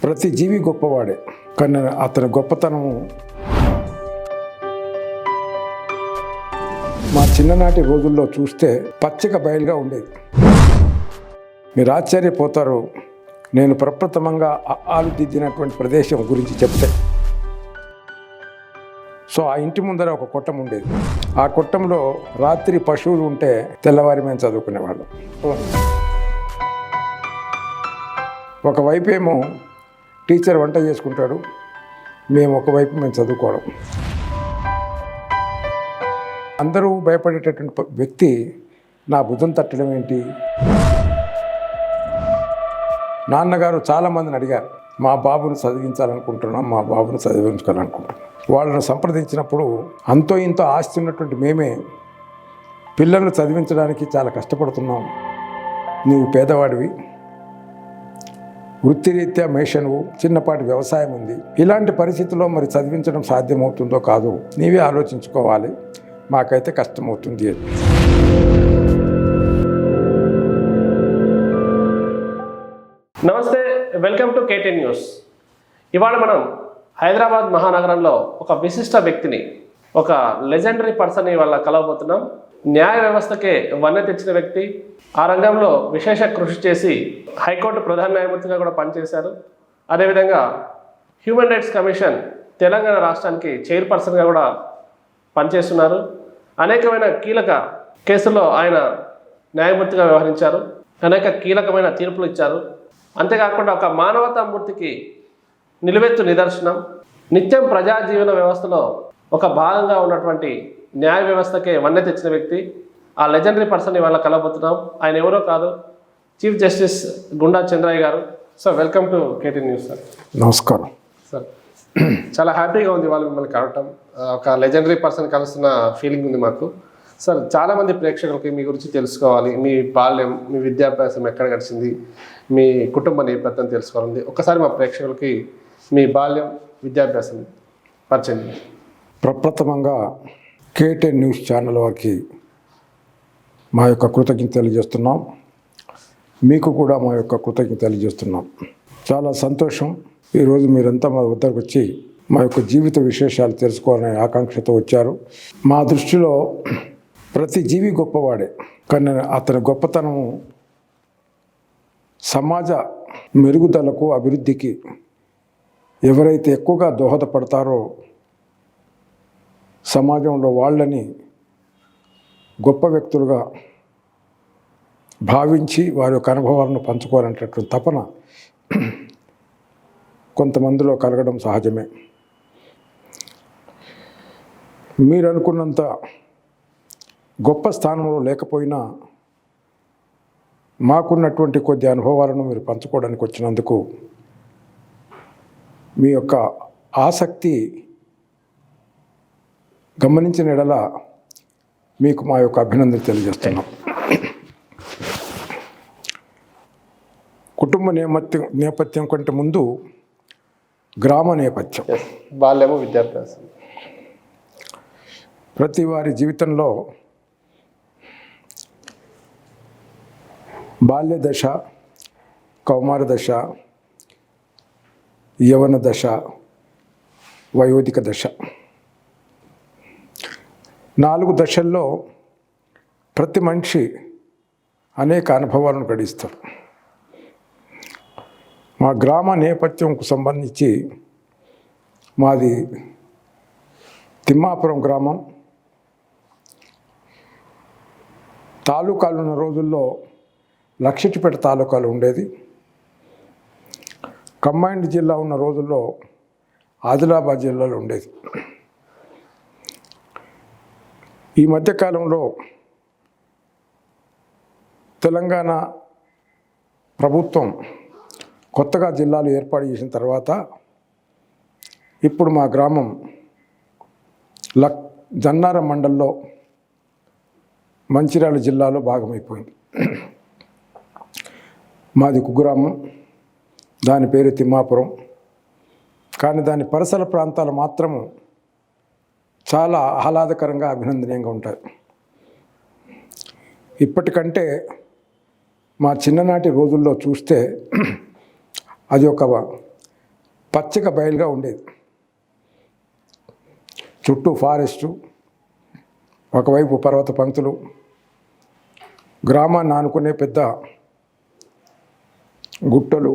ప్రతి జీవి గొప్పవాడే, కానీ అతని గొప్పతనము మా చిన్ననాటి రోజుల్లో చూస్తే పచ్చిక బయలుగా ఉండేది. మీరు ఆశ్చర్యపోతారు నేను ప్రప్రథమంగా ఆలుదిద్దినటువంటి ప్రదేశం గురించి చెప్తే. సో ఆ ఇంటి ముందర ఒక కొట్టం ఉండేది. ఆ కొట్టంలో రాత్రి పశువులు ఉంటే తెల్లవారి మేము చదువుకునేవాళ్ళం. ఒకవైపు ఏమో టీచర్ వంట చేసుకుంటాడు, మేము ఒకవైపు మేము చదువుకోవడం. అందరూ భయపడేటటువంటి వ్యక్తి నా భుజం తట్టడం ఏంటి. నాన్నగారు చాలామందిని అడిగారు, మా బాబును చదివించాలనుకుంటున్నాం, మా బాబును చదివించుకోవాలనుకుంటున్నాం. వాళ్ళని సంప్రదించినప్పుడు అంతో ఇంతో ఆస్తి ఉన్నటువంటి మేమే పిల్లలను చదివించడానికి చాలా కష్టపడుతున్నాం, నీవు పేదవాడివి, వృత్తిరీత్యా మేషనువు, చిన్నపాటి వ్యవసాయం ఉంది, ఇలాంటి పరిస్థితుల్లో మరి చదివించడం సాధ్యమవుతుందో కాదు నీవే ఆలోచించుకోవాలి, మాకైతే కష్టమవుతుంది. నమస్తే, వెల్కమ్ టు KTN న్యూస్. ఇవాళ మనం హైదరాబాద్ మహానగరంలో ఒక విశిష్ట వ్యక్తిని, ఒక లెజెండరీ పర్సన్ని ఇవాళ కలవబోతున్నాం. న్యాయ వ్యవస్థకే వన్నె తెచ్చిన వ్యక్తి, ఆ రంగంలో విశేష కృషి చేసి హైకోర్టు ప్రధాన న్యాయమూర్తిగా కూడా పనిచేశారు. అదేవిధంగా హ్యూమన్ రైట్స్ కమిషన్ తెలంగాణ రాష్ట్రానికి చైర్పర్సన్గా కూడా పనిచేస్తున్నారు. అనేకమైన కీలక కేసుల్లో ఆయన న్యాయమూర్తిగా వ్యవహరించారు, అనేక కీలకమైన తీర్పులు ఇచ్చారు. అంతేకాకుండా ఒక మానవతామూర్తికి నిలువెత్తు నిదర్శనం, నిత్యం ప్రజా జీవన వ్యవస్థలో ఒక భాగంగా ఉన్నటువంటి న్యాయ వ్యవస్థకే వన్నె తెచ్చిన వ్యక్తి, ఆ లెజెండరీ పర్సన్ ఇవాళ కలవబోతున్నాం. ఆయన ఎవరో కాదు, చీఫ్ జస్టిస్ గుండా చంద్రయ్య గారు. Sir, welcome to KTN news. Sir నమస్కారం. సార్, చాలా హ్యాపీగా ఉంది ఇవాళ మిమ్మల్ని కలవటం. ఒక లెజెండరీ పర్సన్ కలుస్తున్న ఫీలింగ్ ఉంది మాకు. సార్, చాలామంది ప్రేక్షకులకి మీ గురించి తెలుసుకోవాలి, మీ బాల్యం, మీ విద్యాభ్యాసం ఎక్కడ గడిచింది, మీ కుటుంబ నేపథ్యం తెలుసుకోవాలండి. ఒకసారి మా ప్రేక్షకులకి మీ బాల్యం, విద్యాభ్యాసం పరిచయం. ప్రప్రథమంగా KTN న్యూస్ ఛానల్ వారికి మా యొక్క కృతజ్ఞత తెలియజేస్తున్నాం. మీకు కూడా మా యొక్క కృతజ్ఞత తెలియజేస్తున్నాం. చాలా సంతోషం, ఈరోజు మీరంతా మా వద్దకు వచ్చి మా యొక్క జీవిత విశేషాలు తెలుసుకోవాలనే ఆకాంక్షతో వచ్చారు. మా దృష్టిలో ప్రతి జీవి గొప్పవాడే, కానీ అతని గొప్పతనము సమాజ మెరుగుదలకు, అభివృద్ధికి ఎవరైతే ఎక్కువగా దోహదపడతారో సమాజంలో వాళ్ళని గొప్ప వ్యక్తులుగా భావించి వారి యొక్క అనుభవాలను పంచుకోవాలనేటటువంటి తపన కొంతమందిలో కలగడం సహజమే. మీరు అనుకున్నంత గొప్ప స్థానంలో లేకపోయినా మాకున్నటువంటి కొద్ది అనుభవాలను మీరు పంచుకోవడానికి వచ్చినందుకు మీ యొక్క ఆసక్తి గమనించిన ఎడల మీకు మా యొక్క అభినందన తెలియజేస్తున్నాం. కుటుంబ నేపథ్యం కంటే ముందు గ్రామ నేపథ్యం, బాల్యము, విద్యాభ్యాసం. ప్రతి వారి జీవితంలో బాల్య దశ, కౌమార దశ, యవన దశ, వయోధిక దశ, 4 దశల్లో ప్రతి మనిషి అనేక అనుభవాలను గడిస్తారు. మా గ్రామ నేపథ్యంకు సంబంధించి మాది తిమ్మాపురం గ్రామం. తాలూకాలు ఉన్న రోజుల్లో లక్షటిపేట తాలూకాలు ఉండేది. కంబైన్డ్ జిల్లా ఉన్న రోజుల్లో ఆదిలాబాద్ జిల్లాలో ఉండేది. ఈ మధ్యకాలంలో తెలంగాణ ప్రభుత్వం కొత్తగా జిల్లాలు ఏర్పాటు చేసిన తర్వాత ఇప్పుడు మా గ్రామం జన్నారం మండల్లో మంచిర్యాల జిల్లాలో భాగమైపోయింది. మాది కుగ్రామం, దాని పేరు తిమ్మాపురం. కానీ దాని పరిసర ప్రాంతాలు మాత్రము చాలా ఆహ్లాదకరంగా, అభినందనీయంగా ఉంటాయి. ఇప్పటికంటే మా చిన్ననాటి రోజుల్లో చూస్తే అది ఒక పచ్చిక బయలుగా ఉండేది. చుట్టూ ఫారెస్టు, ఒకవైపు పర్వత పంక్తులు, గ్రామాన్ని ఆనుకునే పెద్ద గుట్టలు,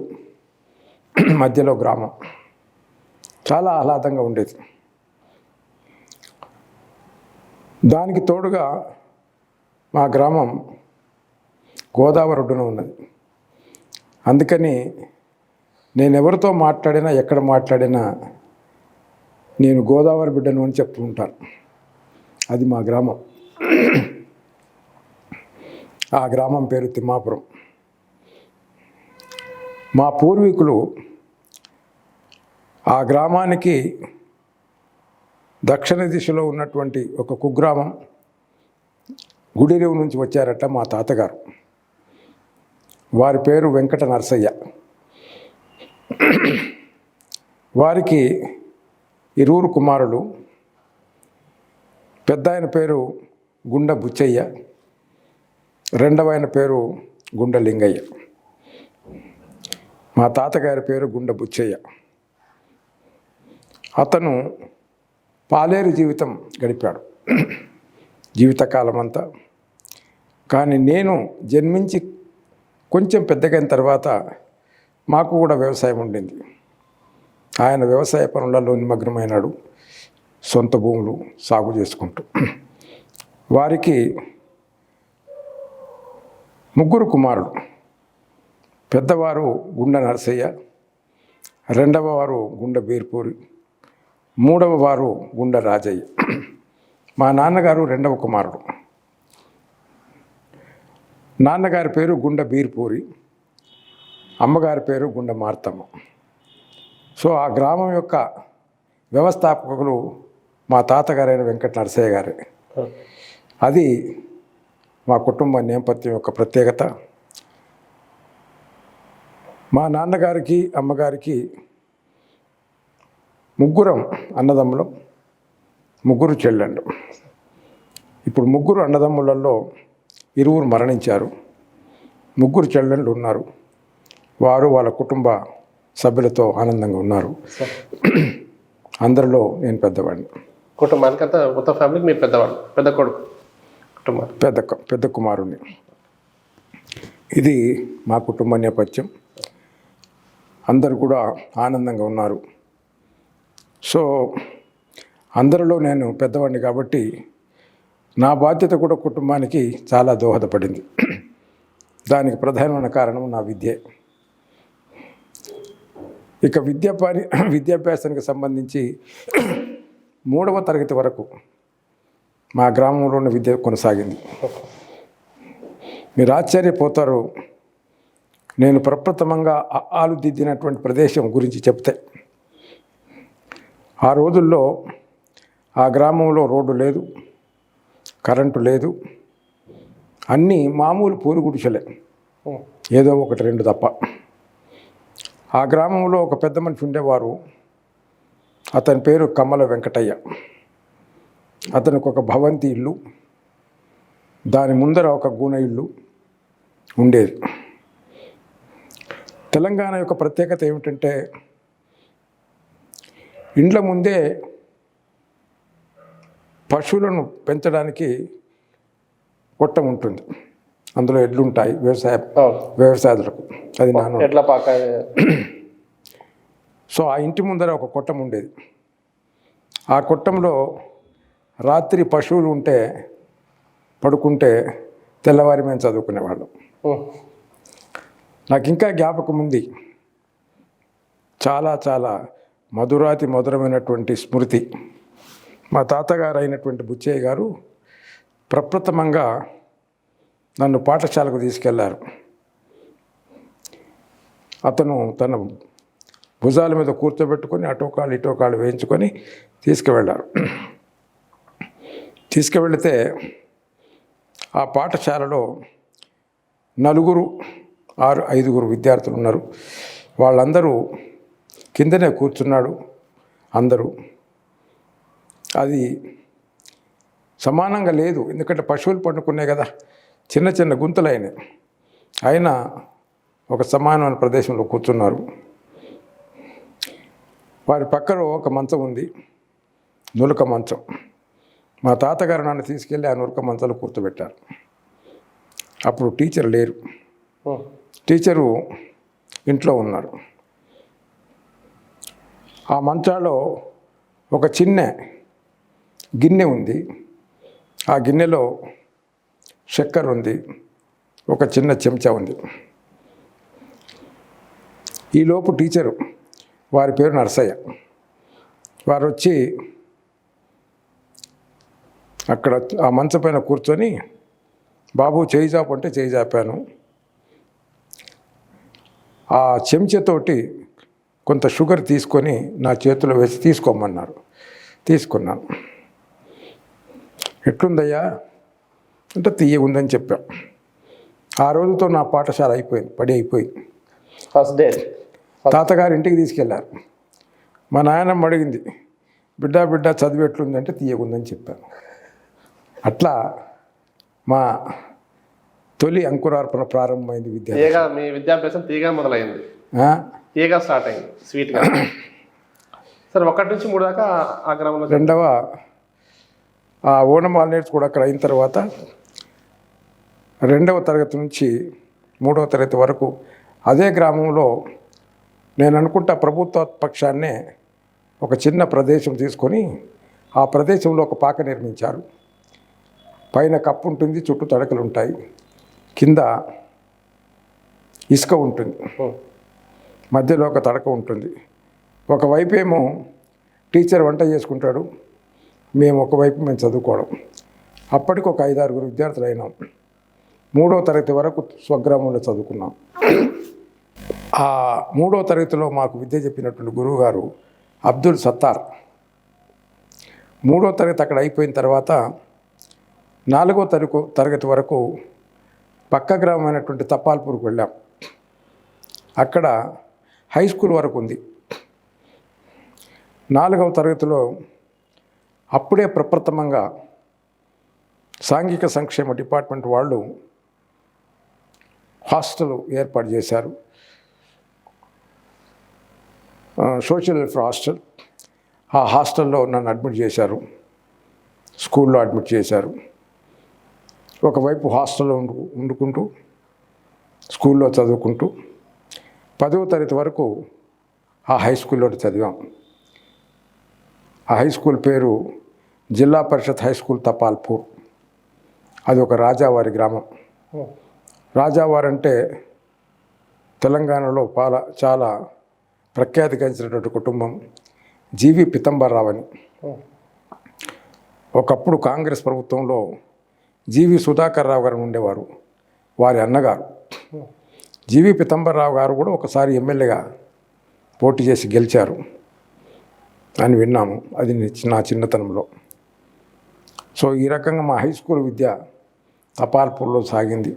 మధ్యలో గ్రామం. చాలా ఆహ్లాదంగా ఉండేది. దానికి తోడుగా మా గ్రామం గోదావరి ఒడ్డున ఉన్నది. అందుకని నేను ఎవరితో మాట్లాడినా, ఎక్కడ మాట్లాడినా నేను గోదావరి బిడ్డను అని చెప్తూ ఉంటాను. అది మా గ్రామం. ఆ గ్రామం పేరు తిమ్మాపురం. మా పూర్వీకులు ఆ గ్రామానికి దక్షిణ దిశలో ఉన్నటువంటి ఒక కుగ్రామం గుడిరేవు నుంచి వచ్చారట మా తాతగారు. వారి పేరు వెంకట నరసయ్య. వారికి ఇరువురు కుమారులు. పెద్ద ఆయన పేరు గుండ బుచ్చయ్య, రెండవ ఆయన పేరు గుండ లింగయ్య. మా తాతగారి పేరు గుండ బుచ్చయ్య. అతను పాలేరు జీవితం గడిపాడు జీవితకాలం అంతా. కానీ నేను జన్మించి కొంచెం పెద్దగైన తర్వాత మాకు కూడా వ్యవసాయం ఉండింది. ఆయన వ్యవసాయ పనులలో నిమగ్నమైనాడు, సొంత భూములు సాగు చేసుకుంటూ. వారికి ముగ్గురు కుమారులు. పెద్దవారు గుండ నరసయ్య, రెండవ వారు గుండ బీర్పూరి, మూడవ వారు గుండ రాజయ్య. మా నాన్నగారు రెండవ కుమారుడు. నాన్నగారి పేరు గుండ బీర్పూరి, అమ్మగారి పేరు గుండ మార్తమ్మ. సో ఆ గ్రామం యొక్క వ్యవస్థాపకులు మా తాతగారైన వెంకట నరసయ్య గారే. అది మా కుటుంబ నేపథ్యం యొక్క ప్రత్యేకత. మా నాన్నగారికి అమ్మగారికి ముగ్గురం అన్నదమ్ములు, ముగ్గురు చెల్లెళ్ళు. ఇప్పుడు ముగ్గురు అన్నదమ్ములలో ఇరువురు మరణించారు, ముగ్గురు చెల్లెళ్ళు ఉన్నారు. వారు వాళ్ళ కుటుంబ సభ్యులతో ఆనందంగా ఉన్నారు. అందరిలో నేను పెద్దవాడిని. కుటుంబానికి అంతా మొత్తం ఫ్యామిలీకి మీరు పెద్దవాళ్ళు, పెద్ద కొడుకు కుటుంబం, పెద్ద కుమారుణ్ణి. ఇది మా కుటుంబ నేపథ్యం. అందరూ కూడా ఆనందంగా ఉన్నారు. సో అందరిలో నేను పెద్దవాడిని కాబట్టి నా బాధ్యత కూడా కుటుంబానికి చాలా దోహదపడింది. దానికి ప్రధానమైన కారణం నా విద్య. ఇక విద్యాభ్యాసానికి సంబంధించి 3వ తరగతి వరకు మా గ్రామంలోని విద్య కొనసాగింది. మీరు ఆశ్చర్యపోతారు, నేను ప్రప్రథమంగా ఆలు దిద్దినటువంటి ప్రదేశం గురించి చెప్తే. ఆ రోజుల్లో ఆ గ్రామంలో రోడ్డు లేదు, కరెంటు లేదు, అన్నీ మామూలు పూరి గుడిసెలే, ఏదో ఒకటి రెండు తప్ప. ఆ గ్రామంలో ఒక పెద్ద మనిషి ఉండేవారు. అతని పేరు కమ్మల వెంకటయ్య. అతనికి ఒక భవంతి ఇల్లు, దాని ముందర ఒక గూన ఇల్లు ఉండేది. తెలంగాణ యొక్క ప్రత్యేకత ఏమిటంటే ఇండ్ల ముందే పశువులను కొట్టం ఉంటుంది, అందులో ఎడ్లు ఉంటాయి వ్యవసాయాలకు. అది నాన్న ఎడ్ల పాక. సో ఆ ఇంటి ముందర ఒక కొట్టం ఉండేది. ఆ కొట్టంలో రాత్రి పశువులు పడుకుంటే తెల్లవారి మేము చదువుకునేవాళ్ళం. నాకు ఇంకా జ్ఞాపకం ఉంది. చాలా చాలా మధురమైనటువంటి స్మృతి. మా తాతగారు అయినటువంటి బుచ్చయ్య గారు ప్రప్రథమంగా నన్ను పాఠశాలకు తీసుకెళ్లారు. అతను తన భుజాల మీద కూర్చోబెట్టుకొని అటోకాలు ఇటోకాలు వేయించుకొని తీసుకువెళ్ళారు. తీసుకువెళితే ఆ పాఠశాలలో 5 విద్యార్థులు ఉన్నారు. వాళ్ళందరూ కిందనే కూర్చున్నాడు. అందరూ అది సమానంగా లేదు, ఎందుకంటే పశువులు పండుకున్నాయి కదా, చిన్న చిన్న గుంతలైనవి. అయినా ఒక సమానమైన ప్రదేశంలో కూర్చున్నారు. వారి పక్కన ఒక మంచం ఉంది, నులక మంచం. మా తాతగారు నన్ను తీసుకెళ్ళి ఆ నులక మంచంలో కూర్చోబెట్టారు. అప్పుడు టీచర్ లేరు, టీచరు ఇంట్లో ఉన్నారు. ఆ మంచాలో ఒక చిన్న గిన్నె ఉంది, ఆ గిన్నెలో చక్కెర ఉంది, ఒక చిన్న చెంచా ఉంది. ఈలోపు టీచరు, వారి పేరు నరసయ్య, వారు వచ్చి అక్కడ ఆ మంచం పైన కూర్చొని, బాబు చేయి చాపు అంటే చేయి చాపాను. ఆ చెంచాతోటి కొంత షుగర్ తీసుకొని నా చేతిలో వేసి తీసుకోమన్నారు. తీసుకున్నాను. ఎట్లుందయ్యా అంటే తీయగుందని చెప్పాం. ఆ రోజుతో నా పాఠశాల అయిపోయింది. ఫస్ట్ డే తాతగారు ఇంటికి తీసుకెళ్లారు. మా నాయనమ్మ అడిగింది, బిడ్డ చదువు ఎట్లుందంటే తీయగుందని చెప్పాను. అట్లా మా తొలి అంకురార్పణ ప్రారంభమైంది విద్య. మీ విద్యాభ్యాసం తీగా మొదలైంది, తీగా స్టార్ట్ అయింది, స్వీట్గా. సరే, 1 నుంచి 3 దాకా ఆ గ్రామంలో. రెండవ ఆ ఓనమాలు నేర్చుకోవడం అక్కడ అయిన తర్వాత 2వ తరగతి నుంచి 3వ తరగతి వరకు అదే గ్రామంలో నేను అనుకుంటా ప్రభుత్వ పక్షాన్నే ఒక చిన్న ప్రదేశం తీసుకొని ఆ ప్రదేశంలో ఒక పాక నిర్మించారు. పైన కప్పు ఉంటుంది, చుట్టూ తడకలు ఉంటాయి, కింద ఇసుక ఉంటుంది, మధ్యలో ఒక తడక ఉంటుంది. ఒకవైపు ఏమో టీచర్ వంట చేసుకుంటాడు, ఒకవైపు మేము చదువుకోవడం. అప్పటికి ఒక 5-6 విద్యార్థులు అయినాం. 3వ తరగతి వరకు స్వగ్రామంలో చదువుకున్నాం. ఆ 3వ తరగతిలో మాకు విద్య చెప్పినటువంటి గురువు గారు అబ్దుల్ సత్తార్. 3వ తరగతి అక్కడ అయిపోయిన తర్వాత 4వ తరగతి వరకు పక్క గ్రామమైనటువంటి తప్పాల్పూర్కి వెళ్ళాం. అక్కడ హై స్కూల్ వరకు ఉంది. 4వ తరగతిలో అప్పుడే ప్రప్రథమంగా సాంఘిక సంక్షేమ డిపార్ట్మెంట్ వాళ్ళు హాస్టల్ ఏర్పాటు చేశారు, సోషల్ వెల్ఫేర్ హాస్టల్. ఆ హాస్టల్లో నన్ను అడ్మిట్ చేశారు, స్కూల్లో అడ్మిట్ చేశారు. ఒకవైపు హాస్టల్లో వండుకుంటూ స్కూల్లో చదువుకుంటూ 10వ తరగతి వరకు ఆ హై స్కూల్లో చదివాం. ఆ హై స్కూల్ పేరు జిల్లా పరిషత్ హై స్కూల్ తపాల్పూర్. అది ఒక రాజావారి గ్రామం. రాజావారు అంటే తెలంగాణలో చాలా ప్రఖ్యాతిగాంచినటువంటి కుటుంబం. జీవి పితంబర్రావు అని. ఒకప్పుడు కాంగ్రెస్ ప్రభుత్వంలో జీవి సుధాకర్ రావు గారు ఉండేవారు, వారి అన్నగారు. జీవి పితంబర్రావు గారు కూడా ఒకసారి ఎమ్మెల్యేగా పోటీ చేసి గెలిచారు అని విన్నాము. అది నా చిన్నతనంలో. సో ఈ రకంగా మా హై స్కూల్ విద్య తపాల్పూర్లో సాగింది.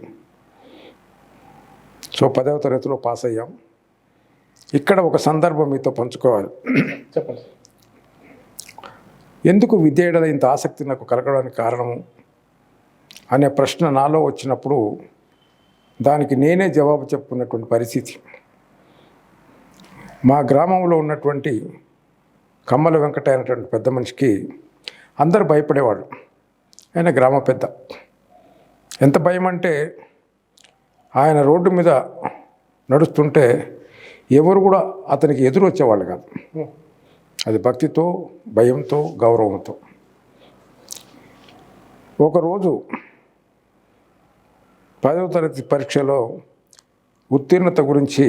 సో 10వ తరగతిలో పాస్ అయ్యాం. ఇక్కడ ఒక సందర్భం మీతో పంచుకోవాలి. చెప్పండి. ఎందుకు విద్య ఎడల ఇంత ఆసక్తి నాకు కలగడానికి కారణము అనే ప్రశ్న నాలో వచ్చినప్పుడు దానికి నేనే జవాబు చెప్పుకున్నటువంటి పరిస్థితి. మా గ్రామంలో ఉన్నటువంటి కమ్మల వెంకట అనేటువంటి పెద్ద మనిషికి అందరూ భయపడేవాడు. ఆయన గ్రామ పెద్ద. ఎంత భయం అంటే ఆయన రోడ్డు మీద నడుస్తుంటే ఎవరు కూడా అతనికి ఎదురు వచ్చేవాళ్ళు కాదు. అది భక్తితో, భయంతో, గౌరవంతో. ఒకరోజు 10వ తరగతి పరీక్షలో ఉత్తీర్ణత గురించి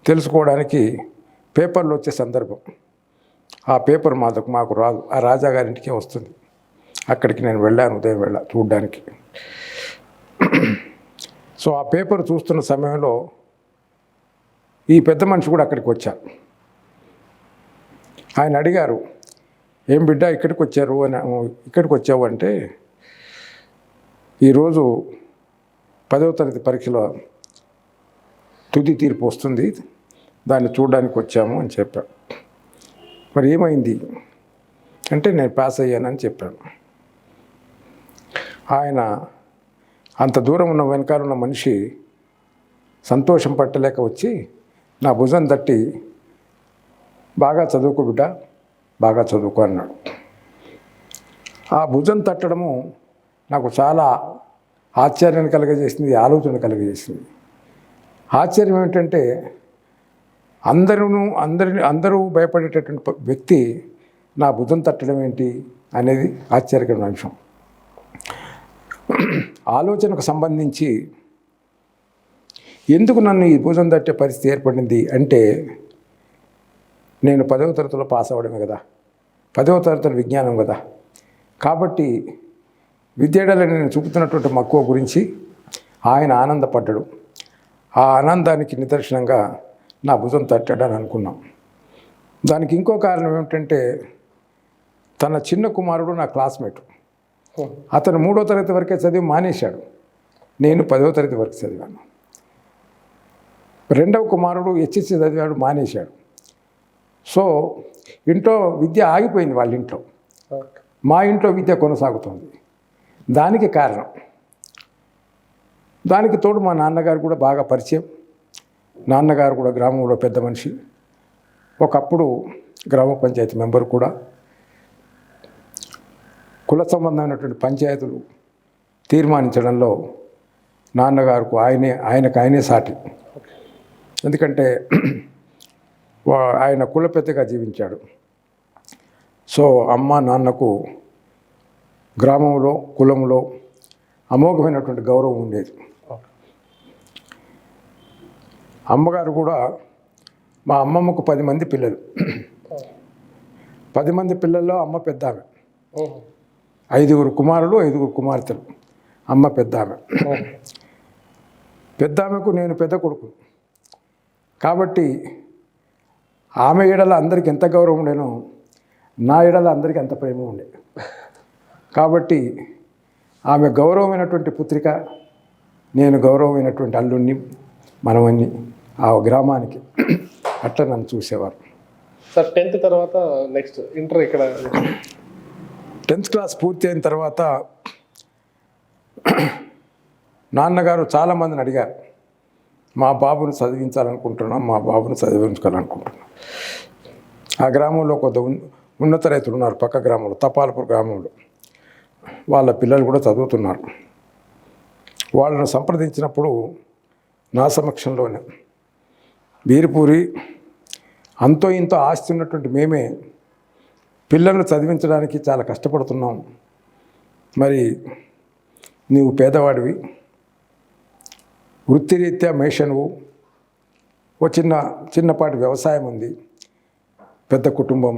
తెలుసుకోవడానికి పేపర్లు వచ్చే సందర్భం. ఆ పేపర్ మాకు రాదు, ఆ రాజాగారింటికే వస్తుంది. అక్కడికి నేను వెళ్ళాను, ఉదయం చూడ్డానికి. సో ఆ పేపర్ చూస్తున్న సమయంలో ఈ పెద్ద మనిషి కూడా అక్కడికి వచ్చారు. ఆయన అడిగారు, ఏం బిడ్డ ఇక్కడికి వచ్చావు అంటే, ఈరోజు 10వ తరగతి పరీక్షలో తుది తీర్పు వస్తుంది, దాన్ని చూడడానికి వచ్చాము అని చెప్పాను. మరి ఏమైంది అంటే, నేను పాస్ అయ్యానని చెప్పాను. ఆయన అంత దూరం ఉన్న వెనకాల ఉన్న మనిషి సంతోషం పట్టలేక వచ్చి నా భుజం తట్టి, బాగా చదువుకో బిడ్డ, బాగా చదువుకో అన్నాడు. ఆ భుజం తట్టడము నాకు చాలా ఆశ్చర్యాన్ని కలుగజేసింది, ఆలోచన కలుగజేసింది. ఆశ్చర్యం ఏమిటంటే అందరూ భయపడేటటువంటి వ్యక్తి నా భుజం తట్టడం ఏంటి అనేది ఆశ్చర్యకరమైన అంశం. ఆలోచనకు సంబంధించి ఎందుకు నన్ను ఈ భుజం తట్టే పరిస్థితి ఏర్పడింది అంటే, నేను 10వ తరగతిలో పాస్ అవ్వడమే కదా, 10వ తరగతి విజ్ఞానం కదా. కాబట్టి విద్యార్థులు నేను చూపుతున్నటువంటి మక్కువ గురించి ఆయన ఆనందపడ్డాడు. ఆ ఆనందానికి నిదర్శనంగా నా భుజం తట్టాడని అనుకున్నాం. దానికి ఇంకో కారణం ఏమిటంటే, తన చిన్న కుమారుడు నా క్లాస్మేట్. అతను 3వ తరగతి వరకే చదివి మానేశాడు, నేను 10వ తరగతి వరకు చదివాను. రెండవ కుమారుడు హెచ్ఎస్సి చదివాడు, మానేశాడు. సో ఇంట్లో విద్య ఆగిపోయింది వాళ్ళ ఇంట్లో. మా ఇంట్లో విద్య కొనసాగుతుంది. దానికి కారణం, దానికి తోడు మా నాన్నగారు కూడా బాగా పరిచయం. నాన్నగారు కూడా గ్రామంలో పెద్ద మనిషి, ఒకప్పుడు గ్రామ పంచాయతీ మెంబర్ కూడా. కుల సంబంధమైనటువంటి పంచాయతీలు తీర్మానించడంలో నాన్నగారుకు ఆయనకు సాటి. ఎందుకంటే ఆయన కుల పెద్దగా జీవించాడు. సో అమ్మ నాన్నకు గ్రామంలో కులంలో అమోఘమైనటువంటి గౌరవం ఉండేది. అమ్మగారు కూడా, మా అమ్మమ్మకు 10 మంది పిల్లలు. 10 మంది పిల్లల్లో అమ్మ పెద్ద ఆమె. 5 కుమారులు 5 కుమార్తెలు. అమ్మ పెద్ద ఆమె. పెద్ద ఆమెకు నేను పెద్ద కొడుకు. కాబట్టి ఆమె ఎడల అందరికీ ఎంత గౌరవం ఉండేనో, నా ఎడల అందరికీ అంత ప్రేమ ఉండే. కాబట్టి ఆమె గౌరవమైనటువంటి పుత్రిక, నేను గౌరవమైనటువంటి అల్లుణ్ణి, మనవన్ని ఆ గ్రామానికి. అట్లా నన్ను చూసేవారు. సార్ 10th తర్వాత నెక్స్ట్ ఇంటర్ ఇక్కడ 10th క్లాస్ పూర్తి అయిన తర్వాత నాన్నగారు చాలామందిని అడిగారు, మా బాబును చదివించాలనుకుంటున్నాం, మా బాబును చదివించుకోవాలనుకుంటున్నాం. ఆ గ్రామంలో కొంత ఉన్నత రైతులు ఉన్నారు, పక్క గ్రామంలో, తపాలపూర్ గ్రామంలో. వాళ్ళ పిల్లలు కూడా చదువుతున్నారు. వాళ్ళను సంప్రదించినప్పుడు నా సమక్షంలోనే, వీరిపూరి అంతో ఇంతో ఆస్తి ఉన్నటువంటి మేమే పిల్లలను చదివించడానికి చాలా కష్టపడుతున్నాం. మరి నీవు పేదవాడివి, వృత్తిరీత్యా మేషనువు, ఓ చిన్నపాటి వ్యవసాయం ఉంది, పెద్ద కుటుంబం.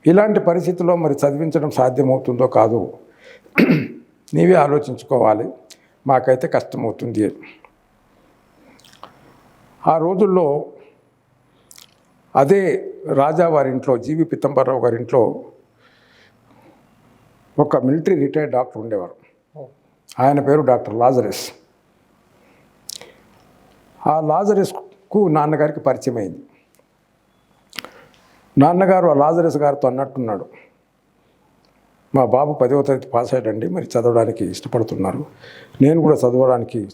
ఇలాంటి పరిస్థితుల్లో మరి చదివించడం సాధ్యమవుతుందో కాదో నీవే ఆలోచించుకోవాలి, మాకైతే కష్టమవుతుంది. ఆ రోజుల్లో అదే రాజావారింట్లో, జీవి పిత్తంబరరావు గారింట్లో ఒక మిలిటరీ రిటైర్డ్ డాక్టర్ ఉండేవారు. ఆయన పేరు డాక్టర్ లాజరస్. ఆ లాజరస్కు నాన్నగారికి పరిచయం అయింది. నాన్నగారు ఆ లాజరస్ గారితో అన్నట్టున్నాడు, మా బాబు 10వ తరగతి పాస్ అయ్యాడండి, మరి చదవడానికి ఇష్టపడుతున్నారు, నేను కూడా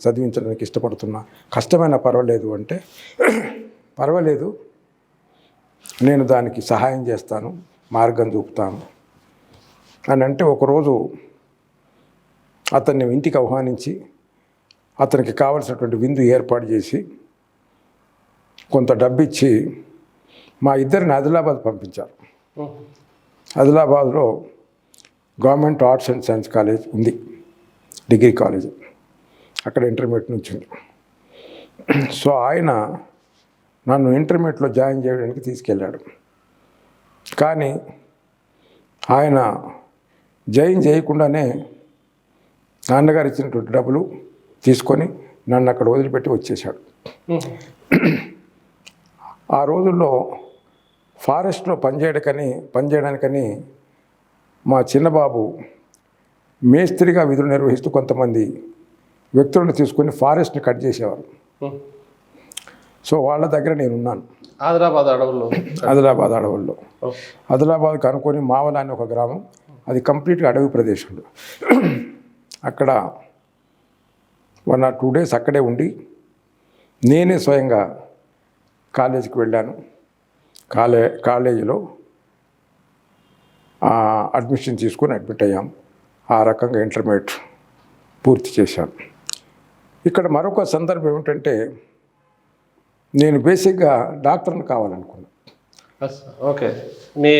చదివించడానికి ఇష్టపడుతున్నా, కష్టమైన పర్వాలేదు అంటే, పర్వాలేదు నేను దానికి సహాయం చేస్తాను, మార్గం చూపుతాను అని అంటే, ఒకరోజు అతన్ని ఇంటికి ఆహ్వానించి అతనికి కావలసినటువంటి విందు ఏర్పాటు చేసి కొంత డబ్బు ఇచ్చి మా ఇద్దరిని ఆదిలాబాద్ పంపించారు. ఆదిలాబాద్లో government arts and science college ఉంది, డిగ్రీ కాలేజ్, అక్కడ ఇంటర్మీడియట్ నుంచి ఉంది. సో ఆయన నన్ను ఇంటర్మీడియట్లో జాయిన్ చేయడానికి తీసుకెళ్ళాడు. కానీ ఆయన జాయిన్ చేయకుండానే నాన్నగారు ఇచ్చినటువంటి డబ్బులు తీసుకొని నన్ను అక్కడ వదిలిపెట్టి వచ్చేసాడు. ఆ రోజుల్లో ఫారెస్ట్లో పనిచేయడానికని మా చిన్నబాబు మేస్త్రిగా విధులు నిర్వహిస్తూ కొంతమంది వ్యక్తులను తీసుకొని ఫారెస్ట్ని కట్ చేసేవారు. సో వాళ్ళ దగ్గర నేను ఉన్నాను. ఆదిలాబాద్ అడవుల్లో ఆదిలాబాద్కి అనుకొని మావల అని ఒక గ్రామం, అది కంప్లీట్గా అడవి ప్రదేశంలో. అక్కడ 1 or 2 days అక్కడే ఉండి నేనే స్వయంగా కాలేజీకి వెళ్ళాను. కాలేజీలో అడ్మిషన్ తీసుకొని అడ్మిట్ అయ్యాం. ఆ రకంగా ఇంటర్మీడియట్ పూర్తి చేశాను. ఇక్కడ మరొక సందర్భం ఏమిటంటే, నేను బేసిక్గా డాక్టర్ని కావాలనుకున్నాను. ఓకే, మీ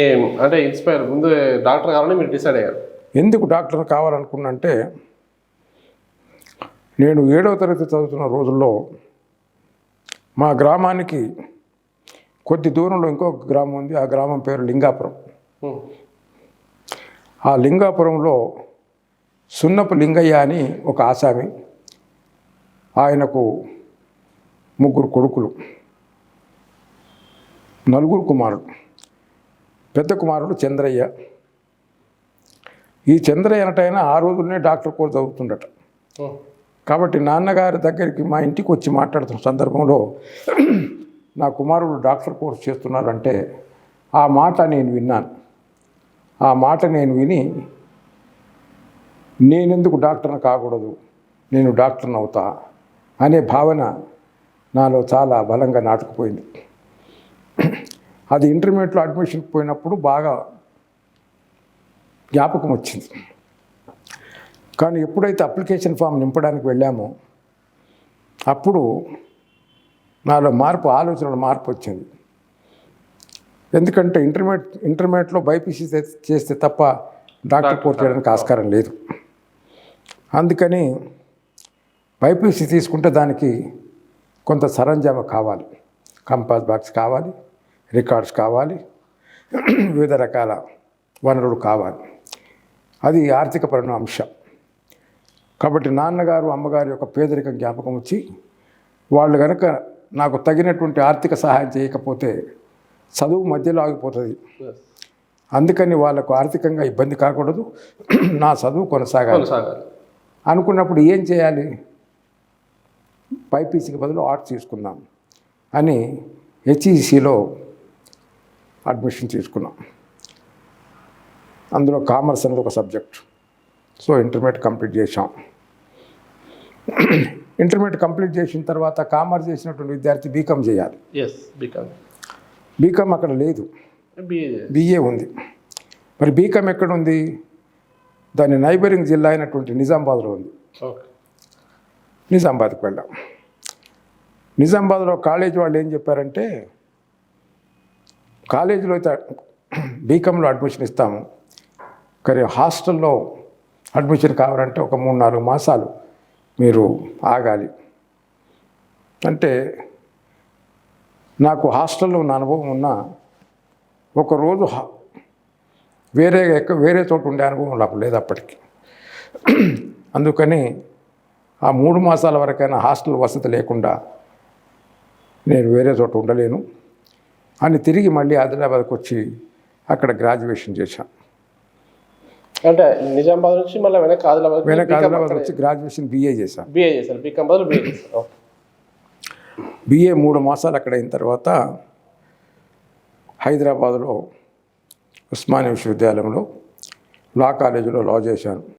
అంటే ఇన్స్పైర్ ముందు డాక్టర్ కావాలని మీరు డిసైడ్ అయ్యారు. ఎందుకు డాక్టర్ని కావాలనుకున్నా అంటే, నేను 7వ తరగతి చదువుతున్న రోజుల్లో మా గ్రామానికి కొద్ది దూరంలో ఇంకొక గ్రామం ఉంది. ఆ గ్రామం పేరు లింగాపురం. ఆ లింగాపురంలో సున్నపు లింగయ్య అని ఒక ఆసామి, ఆయనకు 3 కొడుకులు, 4 కుమారులు. పెద్ద కుమారుడు చంద్రయ్య. ఈ చంద్రయ్య అనటైనా ఆ రోజుల్లోనే డాక్టర్ కోర్స్ చదువుతుండట. కాబట్టి నాన్నగారి దగ్గరికి మా ఇంటికి వచ్చి మాట్లాడుతున్న సందర్భంలో నా కుమారుడు డాక్టర్ కోర్స్ చేస్తున్నారంటే ఆ మాట నేను విన్నాను. ఆ మాట నేను విని, నేనెందుకు డాక్టర్ని కాకూడదు, నేను డాక్టర్ని అవుతా అనే భావన నాలో చాలా బలంగా నాటుకుపోయింది. అది ఇంటర్మీడియట్లో అడ్మిషన్కి పోయినప్పుడు బాగా జ్ఞాపకం వచ్చింది. కానీ ఎప్పుడైతే అప్లికేషన్ ఫామ్ నింపడానికి వెళ్ళామో అప్పుడు నాలో ఆలోచనలో మార్పు వచ్చింది. ఎందుకంటే ఇంటర్మీడియట్లో బైపీసీ చేస్తే తప్ప డాక్టర్ కోర్స్ చేయడానికి ఆస్కారం లేదు. అందుకని బైపీసీ తీసుకుంటే దానికి కొంత సరంజామా కావాలి, కంపాస్ బాక్స్ కావాలి, రికార్డ్స్ కావాలి, వివిధ రకాల వనరులు కావాలి. అది ఆర్థికపరమైన అంశం. కాబట్టి నాన్నగారు అమ్మగారి యొక్క పేదరిక జ్ఞాపకం వచ్చి, వాళ్ళు కనుక నాకు తగినటువంటి ఆర్థిక సహాయం చేయకపోతే చదువు మధ్యలో ఆగిపోతుంది. అందుకని వాళ్ళకు ఆర్థికంగా ఇబ్బంది కాకూడదు, నా చదువు కొనసాగాలి అనుకున్నప్పుడు ఏం చేయాలి, బైపీసీకి బదులు ఆర్ట్స్ తీసుకుందాం అని హెచ్ఈసిలో అడ్మిషన్ తీసుకున్నాం. అందులో కామర్స్ అనేది ఒక సబ్జెక్ట్. సో ఇంటర్మీడియట్ కంప్లీట్ చేసాం. ఇంటర్మీడియట్ కంప్లీట్ చేసిన తర్వాత కామర్స్ చేసినటువంటి విద్యార్థి బీకామ్ చేయాలి. బీకామ్ అక్కడ లేదు, బిఏ ఉంది. మరి బీకామ్ ఎక్కడ ఉంది? దాని నైబరింగ్ జిల్లా అయినటువంటి నిజామాబాద్లో ఉంది. నిజామాబాద్కి వెళ్ళాం. నిజామాబాద్లో కాలేజీ వాళ్ళు ఏం చెప్పారంటే, కాలేజీలో అయితే బీకామ్లో అడ్మిషన్ ఇస్తాము, కానీ హాస్టల్లో అడ్మిషన్ కావాలంటే ఒక 3-4 మాసాలు మీరు ఆగాలి. అంటే నాకు హాస్టల్లో ఉన్న అనుభవం ఉన్న ఒకరోజు వేరే చోట ఉండే అనుభవం నాకు లేదు అప్పటికి. అందుకని ఆ 3 మాసాల వరకైనా హాస్టల్ వసతి లేకుండా నేను వేరే చోట ఉండలేను అని తిరిగి మళ్ళీ ఆదిలాబాద్కి వచ్చి అక్కడ గ్రాడ్యుయేషన్ చేశాను. అంటే నిజామాబాద్ నుంచి మళ్ళీ వెనక ఆదిలాబాద్ వచ్చి గ్రాడ్యుయేషన్ బిఏ చేశాను. బిఏ 3 మాసాలు అక్కడ అయిన తర్వాత హైదరాబాద్లో ఉస్మానియా విశ్వవిద్యాలయంలో లా కాలేజీలో లా చేశాను.